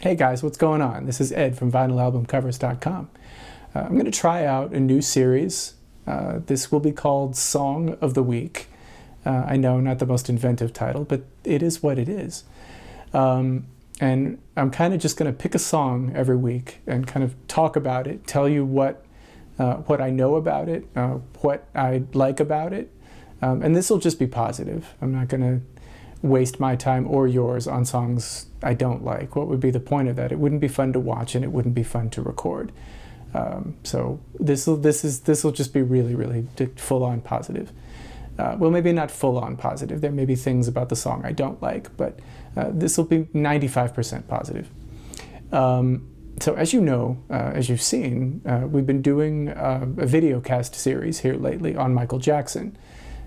Hey guys, what's going on? This is Ed from vinylalbumcovers.com. I'm going to try out a new series. This will be called Song of the Week. I know, not the most inventive title, but it is what it is. And I'm kind of just going to pick a song every week and kind of talk about it, tell you what I know about it, what I like about it. And this will just be positive. I'm not going to waste my time or yours on songs I don't like. What would be the point of that? It wouldn't be fun to watch, and it wouldn't be fun to record. So this will just be really full-on positive. Well, maybe not full-on positive. There may be things about the song I don't like, but this will be 95% positive. So as you know, as you've seen, we've been doing a videocast series here lately on Michael Jackson.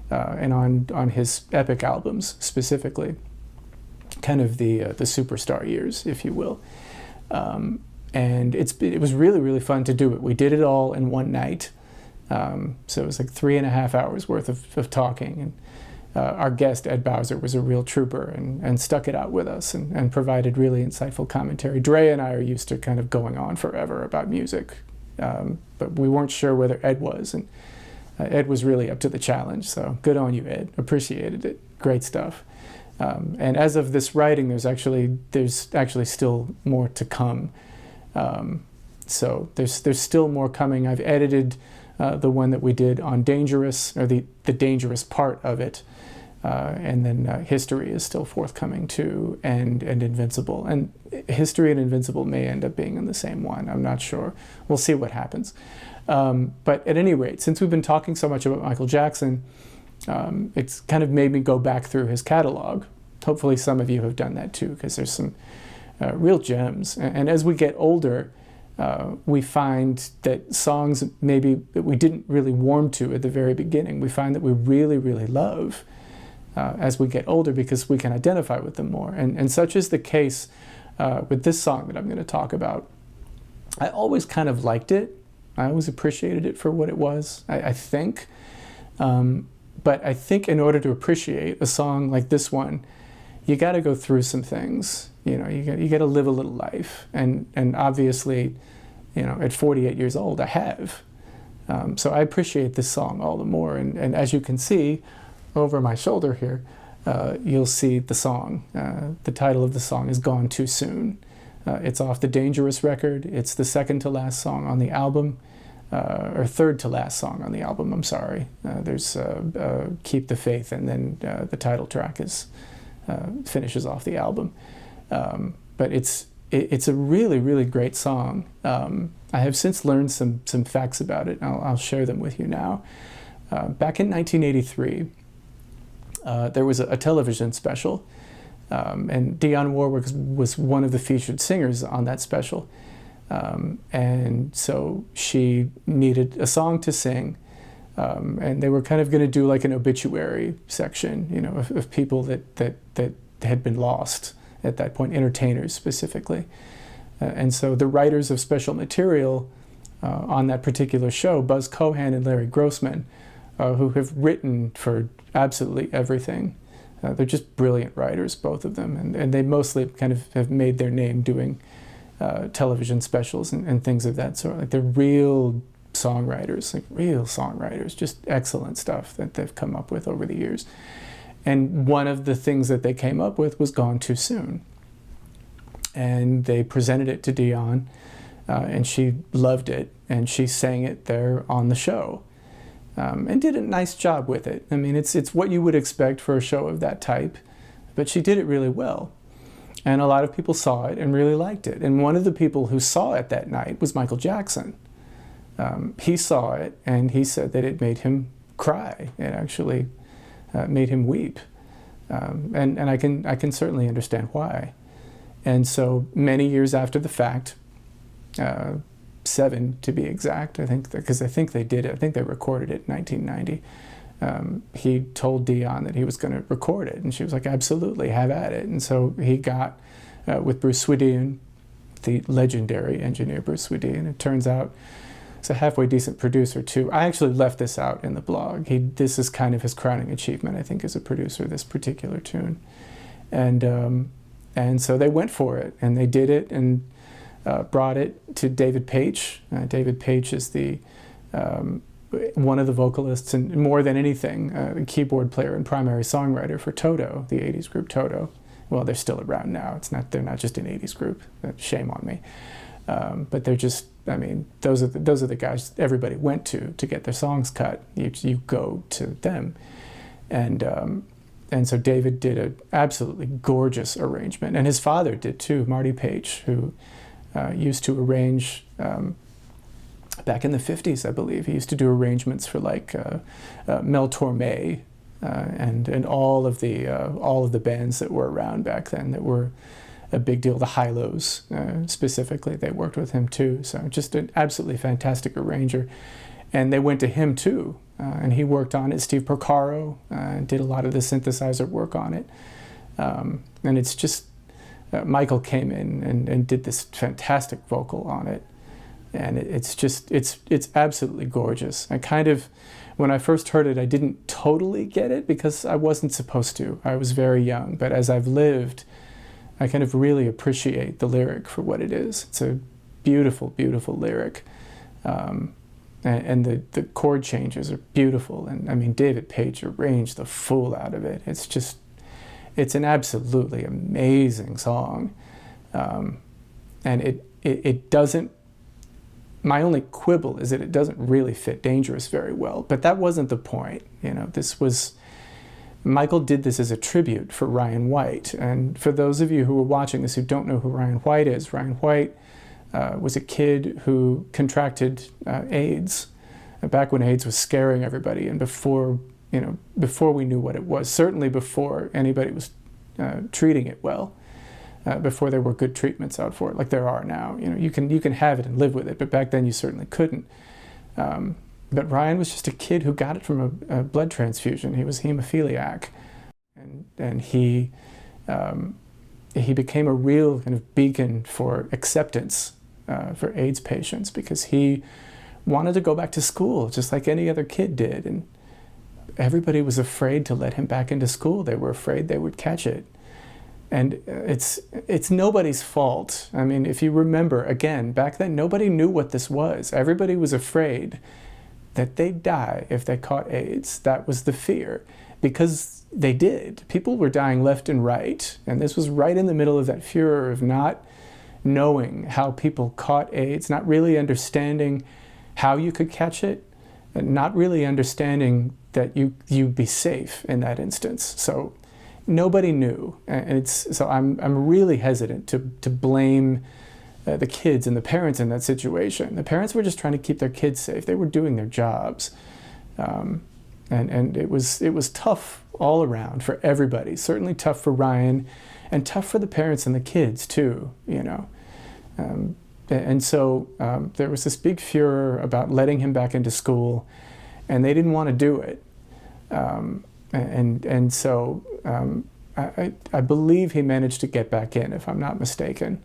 And on his epic albums specifically, kind of the superstar years, if you will. And it was really fun to do it. We did it all in one night. So it was like 3.5 hours worth of talking. And our guest, Ed Bowser, was a real trooper and stuck it out with us and provided really insightful commentary. Dre and I are used to kind of going on forever about music, but we weren't sure whether Ed was. And Ed was really up to the challenge, so good on you, Ed. Appreciated it. Great stuff. And as of this writing, there's actually still more to come. So there's still more coming. I've edited the one that we did on Dangerous, or the dangerous part of it, and then History is still forthcoming too, and Invincible. And History and Invincible may end up being in the same one. I'm not sure. We'll see what happens. But at any rate, since we've been talking so much about Michael Jackson, it's kind of made me go back through his catalog. Hopefully some of you have done that too, because there's some real gems. And as we get older, we find that songs maybe that we didn't really warm to at the very beginning, we find that we really love as we get older, because we can identify with them more. And such is the case with this song that I'm going to talk about. I always kind of liked it. I always appreciated it for what it was, I think. But I think in order to appreciate a song like this one, you got to go through some things. You know, you got to live a little life. And obviously, you know, at 48 years old, I have. So I appreciate this song all the more. And as you can see over my shoulder here, you'll see the song. The title of the song is Gone Too Soon. It's off the Dangerous record. It's the second to last song on the album, or third to last song on the album, I'm sorry. There's Keep the Faith, and then the title track finishes off the album. But it's a really great song. I have since learned some facts about it. I'll share them with you now. Back in 1983, there was a television special. And Dionne Warwick was one of the featured singers on that special. And so she needed a song to sing. And they were kind of going to do like an obituary section, you know, of people that had been lost at that point, entertainers specifically. And so the writers of special material on that particular show, Buzz Cohan and Larry Grossman, who have written for absolutely everything. They're just brilliant writers, both of them, and they mostly kind of have made their name doing television specials and things of that sort. Like, they're real songwriters, just excellent stuff that they've come up with over the years. And one of the things that they came up with was Gone Too Soon. And they presented it to Dionne, and she loved it, and she sang it there on the show. And did a nice job with it. I mean, it's what you would expect for a show of that type, but she did it really well. And a lot of people saw it and really liked it. And one of the people who saw it that night was Michael Jackson. He saw it, and he said that it made him cry. It actually made him weep. And I can certainly understand why. And so many years after the fact, 7 to be exact, I think, because I think they did it. I think they recorded it in 1990. He told Dionne that he was going to record it, and she was like, absolutely, have at it. And so he got with Bruce Swedien, the legendary engineer Bruce Swedien. It turns out he's a halfway decent producer too. I actually left this out in the blog. This is kind of his crowning achievement, I think, as a producer, this particular tune. And And so they went for it, and they did it, and brought it to David Paich. David Paich is the one of the vocalists, and more than anything, the keyboard player and primary songwriter for Toto, the 80s group Toto. Well, they're still around now. They're not just an 80s group. Shame on me. But they're just, I mean, those are the guys everybody went to get their songs cut. You go to them. And so David did an absolutely gorgeous arrangement. And his father did too, Marty Paich, who used to arrange, back in the 50s, I believe. He used to do arrangements for like Mel Torme and all of the bands that were around back then that were a big deal. The Hi-Lo's specifically, they worked with him too. So just an absolutely fantastic arranger. And they went to him too, and he worked on it. Steve Porcaro did a lot of the synthesizer work on it. And it's just, Michael came in and did this fantastic vocal on it. And it's absolutely gorgeous. I kind of, when I first heard it, I didn't totally get it because I wasn't supposed to. I was very young. But as I've lived, I kind of really appreciate the lyric for what it is. It's a beautiful, beautiful lyric. And the chord changes are beautiful. And I mean, David Paich arranged the fool out of it. It's an absolutely amazing song. And it doesn't, my only quibble is that it doesn't really fit Dangerous very well. But that wasn't the point. You know, Michael did this as a tribute for Ryan White. And for those of you who are watching this who don't know who Ryan White is, Ryan White was a kid who contracted AIDS back when AIDS was scaring everybody, and before we knew what it was, certainly before anybody was treating it well, before there were good treatments out for it like there are now. You know, you can have it and live with it, but back then you certainly couldn't. But Ryan was just a kid who got it from a blood transfusion. He was hemophiliac, and he became a real kind of beacon for acceptance for AIDS patients, because he wanted to go back to school just like any other kid did, and everybody was afraid to let him back into school. They were afraid they would catch it. And it's nobody's fault. I mean, if you remember, again, back then nobody knew what this was. Everybody was afraid that they'd die if they caught AIDS. That was the fear, because they did. People were dying left and right, and this was right in the middle of that furor of not knowing how people caught AIDS, not really understanding how you could catch it, and not really understanding that you'd be safe in that instance. So nobody knew, and so I'm really hesitant to blame the kids and the parents in that situation. The parents were just trying to keep their kids safe. They were doing their jobs, and it was tough all around for everybody. Certainly tough for Ryan, and tough for the parents and the kids too. You know, and so there was this big furor about letting him back into school, and they didn't want to do it. And so I believe he managed to get back in, if I'm not mistaken.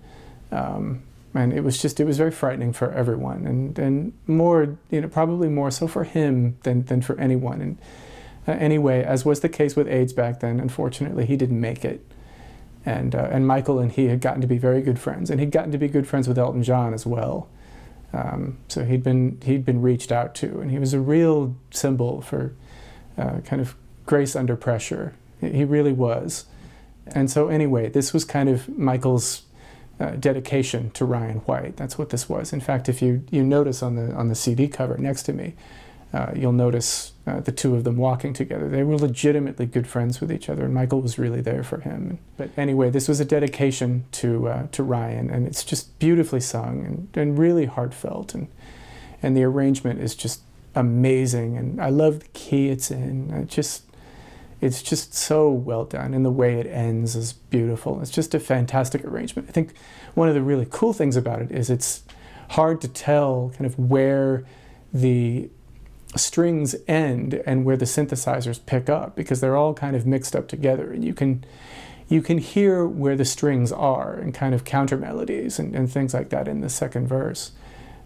And it was very frightening for everyone, and more, probably more so for him than for anyone. And anyway, as was the case with AIDS back then, unfortunately, he didn't make it. And Michael and he had gotten to be very good friends, and he'd gotten to be good friends with Elton John as well. So he'd been reached out to, and he was a real symbol for kind of grace under pressure. He really was. And so anyway, this was kind of Michael's dedication to Ryan White. That's what this was. In fact, if you notice on the CD cover next to me, you'll notice the two of them walking together. They were legitimately good friends with each other, and Michael was really there for him. But anyway, this was a dedication to Ryan, and it's just beautifully sung and really heartfelt, and the arrangement is just amazing, and I love the key it's in. It's just so well done, and the way it ends is beautiful. It's just a fantastic arrangement. I think one of the really cool things about it is it's hard to tell kind of where the strings end and where the synthesizers pick up, because they're all kind of mixed up together, and you can hear where the strings are and kind of counter melodies and things like that in the second verse.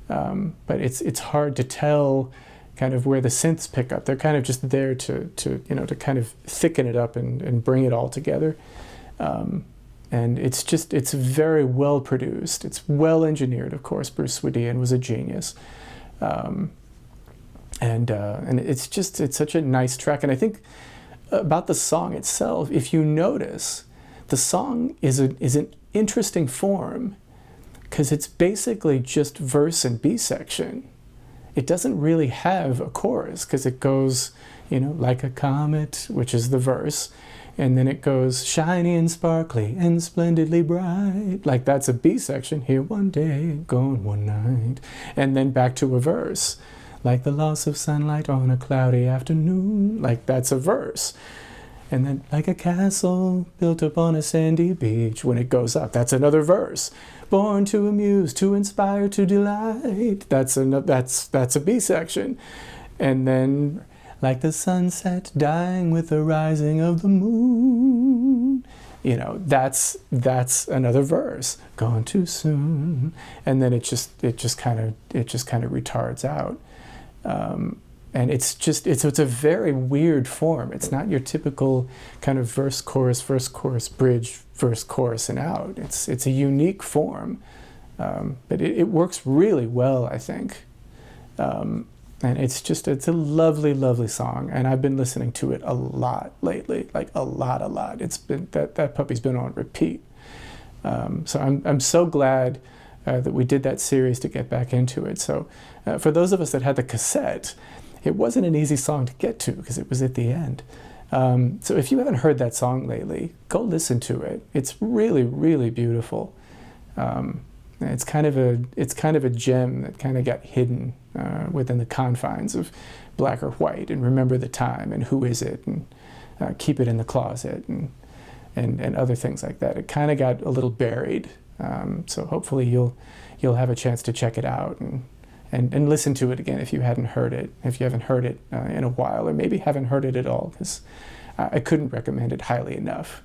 But it's hard to tell kind of where the synths pick up. They're kind of just there to kind of thicken it up and bring it all together. And it's very well produced. It's well engineered, of course. Bruce Swedien was a genius. And it's such a nice track. And I think about the song itself, if you notice, the song is an interesting form because it's basically just verse and B section. It doesn't really have a chorus because it goes, like a comet, which is the verse, and then it goes shiny and sparkly and splendidly bright. Like that's a B section. Here one day, gone one night. And then back to a verse. Like the loss of sunlight on a cloudy afternoon. Like that's a verse. And then like a castle built upon a sandy beach. When it goes up, that's another verse. Born to amuse, to inspire, to delight. That's a B section. And then like the sunset dying with the rising of the moon. That's another verse. Gone too soon. And then it just kind of retards out. And it's a very weird form. It's not your typical kind of verse, chorus, bridge, verse, chorus, and out. It's a unique form, but it works really well, I think. And it's a lovely, lovely song. And I've been listening to it a lot lately, like a lot. It's been that puppy's been on repeat. So I'm so glad that we did that series to get back into it. So for those of us that had the cassette, it wasn't an easy song to get to because it was at the end. So if you haven't heard that song lately, go listen to it. It's really, really beautiful. It's kind of a gem that kind of got hidden within the confines of Black or White and Remember the Time and Who Is It and Keep It in the Closet and other things like that. It kind of got a little buried. So hopefully you'll have a chance to check it out and listen to it again if you haven't heard it in a while, or maybe haven't heard it at all, because I couldn't recommend it highly enough.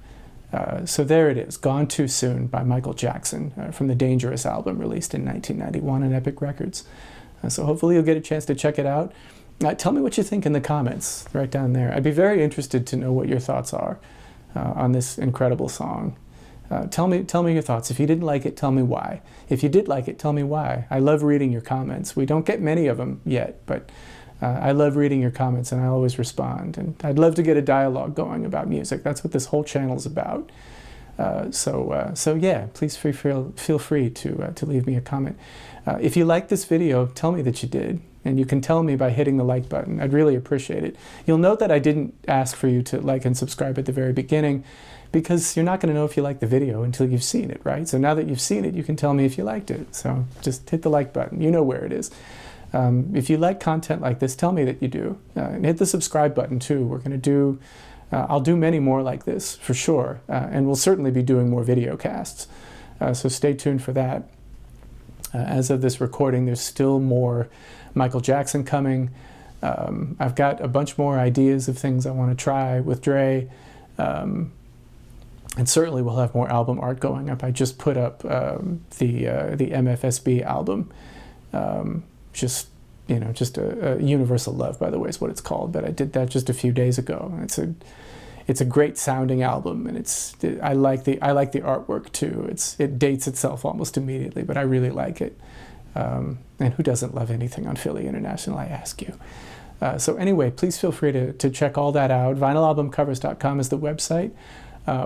So there it is, Gone Too Soon by Michael Jackson from the Dangerous album released in 1991 on Epic Records. So hopefully you'll get a chance to check it out. Tell me what you think in the comments right down there. I'd be very interested to know what your thoughts are on this incredible song. Tell me your thoughts. If you didn't like it, tell me why. If you did like it, tell me why. I love reading your comments. We don't get many of them yet, but I love reading your comments and I always respond. And I'd love to get a dialogue going about music. That's what this whole channel's about. So yeah, please feel free to leave me a comment. If you liked this video, tell me that you did. And you can tell me by hitting the like button. I'd really appreciate it. You'll note that I didn't ask for you to like and subscribe at the very beginning, because you're not going to know if you like the video until you've seen it, right? So now that you've seen it, you can tell me if you liked it. So just hit the like button. You know where it is. If you like content like this, tell me that you do. And hit the subscribe button too. We're going to do, I'll do many more like this for sure. And we'll certainly be doing more video casts. So stay tuned for that. As of this recording, there's still more Michael Jackson coming. I've got a bunch more ideas of things I want to try with Dre. And certainly we'll have more album art going up. I just put up the MFSB album. Just a Universal Love, by the way, is what it's called. But I did that just a few days ago. It's a great sounding album, and I like the artwork too. It dates itself almost immediately, but I really like it. And who doesn't love anything on Philly International, I ask you. So anyway, please feel free to check all that out. VinylAlbumCovers.com is the website.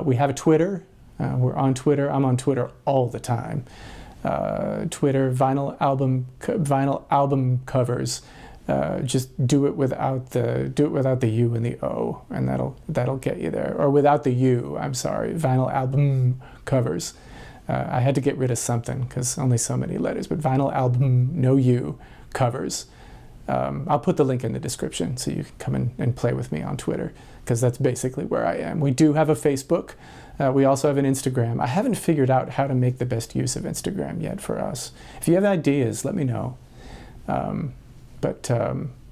We have a Twitter. We're on Twitter. I'm on Twitter all the time. Twitter, Vinyl Album Covers. Just do it without the U and the O, and that'll get you there. Or without the U, I'm sorry. Vinyl Album Covers. I had to get rid of something because only so many letters. But Vinyl Album, no U, Covers. I'll put the link in the description so you can come in and play with me on Twitter, because that's basically where I am. We do have a Facebook. We also have an Instagram. I haven't figured out how to make the best use of Instagram yet for us. If you have ideas, let me know. But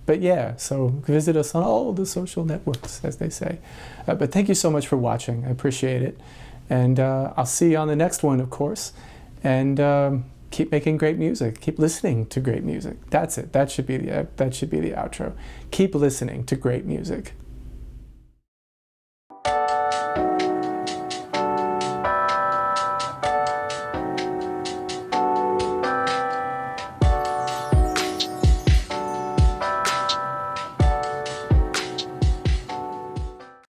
yeah, so visit us on all the social networks, as they say. But thank you so much for watching. I appreciate it. And I'll see you on the next one, of course. And keep making great music. Keep listening to great music. That's it. That should be the outro. Keep listening to great music.